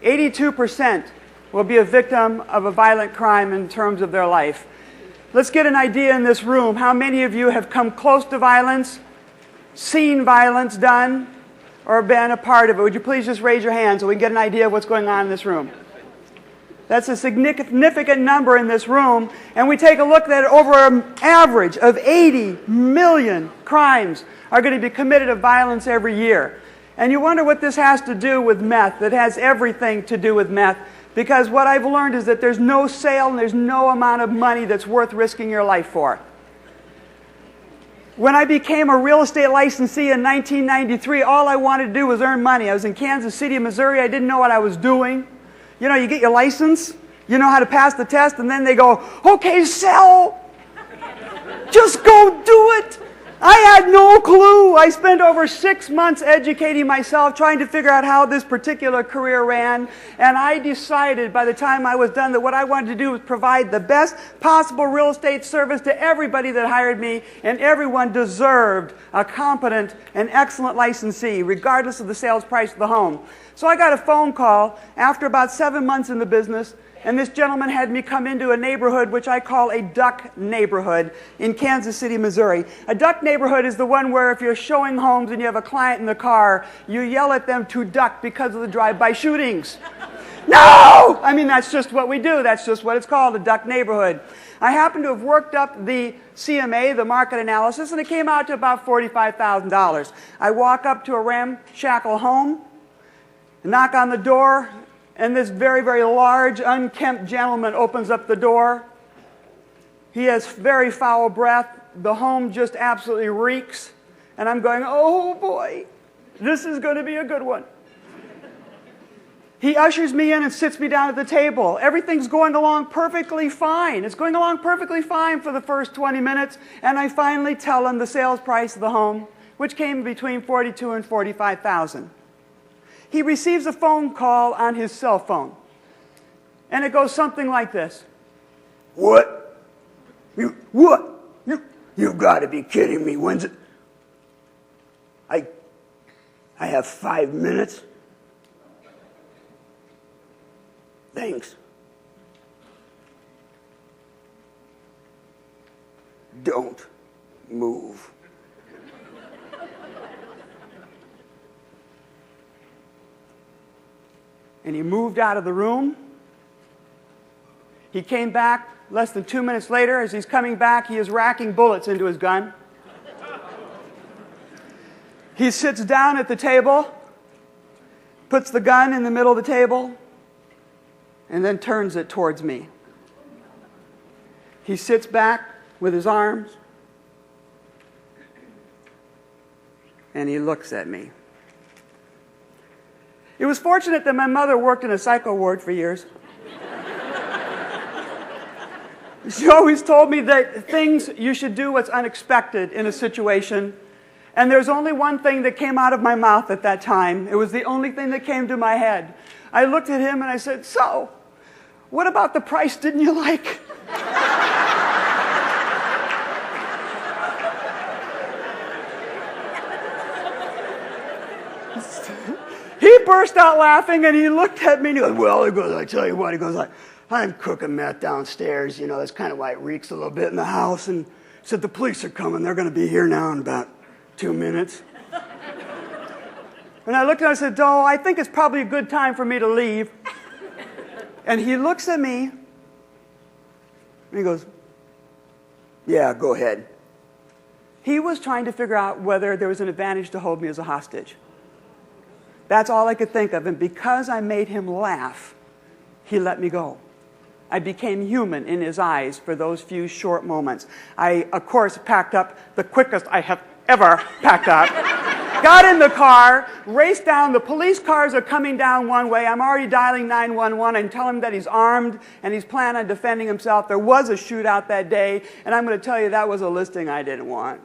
82% will be a victim of a violent crime in terms of their life. Let's get an idea in this room. How many of you have come close to violence, seen violence done, or been a part of it? Would you please just raise your hand so we can get an idea of what's going on in this room? That's a significant number in this room, and we take a look at over an average of 80 million crimes are going to be committed of violence every year. And you wonder what this has to do with meth. It has everything to do with meth, because what I've learned is that there's no sale and there's no amount of money that's worth risking your life for. When I became a real estate licensee in 1993, all I wanted to do was earn money. I was in Kansas City, Missouri. I didn't know what I was doing. You know, you get your license, you know how to pass the test, and then they go, okay, sell. Just go do it. I had no clue. I spent over 6 months educating myself, trying to figure out how this particular career ran, and I decided by the time I was done that what I wanted to do was provide the best possible real estate service to everybody that hired me, and everyone deserved a competent and excellent licensee, regardless of the sales price of the home. So I got a phone call after about 7 months in the business, and this gentleman had me come into a neighborhood which I call a duck neighborhood in Kansas City, Missouri. A duck neighborhood is the one where if you're showing homes and you have a client in the car, you yell at them to duck because of the drive-by shootings. No! I mean, that's just what we do. That's just what it's called, a duck neighborhood. I happen to have worked up the CMA, the market analysis, and it came out to about $45,000. I walk up to a ramshackle home, knock on the door, and this very, very large, unkempt gentleman opens up the door. He has very foul breath. The home just absolutely reeks. And I'm going, oh boy, this is going to be a good one. He ushers me in and sits me down at the table. Everything's going along perfectly fine. It's going along perfectly fine for the first 20 minutes. And I finally tell him the sales price of the home, which came between $42,000 and $45,000. He receives a phone call on his cell phone. And it goes something like this. What? What? You've got to be kidding me. When's it? I have 5 minutes. Thanks. Don't move. And he moved out of the room. He came back less than 2 minutes later. As he's coming back, he is racking bullets into his gun. He sits down at the table, puts the gun in the middle of the table, and then turns it towards me. He sits back with his arms, and he looks at me. It was fortunate that my mother worked in a psycho ward for years. She always told me that you should do what's unexpected in a situation. And there's only one thing that came out of my mouth at that time. It was the only thing that came to my head. I looked at him and I said, so, what about the price didn't you like? He burst out laughing, and he looked at me, and he goes, well, I tell you what, he goes, I'm cooking meth downstairs, you know, that's kind of why it reeks a little bit in the house, and he said, the police are coming, they're going to be here now in about 2 minutes. And I looked at him and I said, oh, I think it's probably a good time for me to leave. And he looks at me, and he goes, yeah, go ahead. He was trying to figure out whether there was an advantage to hold me as a hostage. That's all I could think of. And because I made him laugh, he let me go. I became human in his eyes for those few short moments. I, of course, packed up the quickest I have ever packed up. Got in the car, raced down. The police cars are coming down one way. I'm already dialing 911 and telling him that he's armed and he's planning on defending himself. There was a shootout that day, and I'm going to tell you that was a listing I didn't want.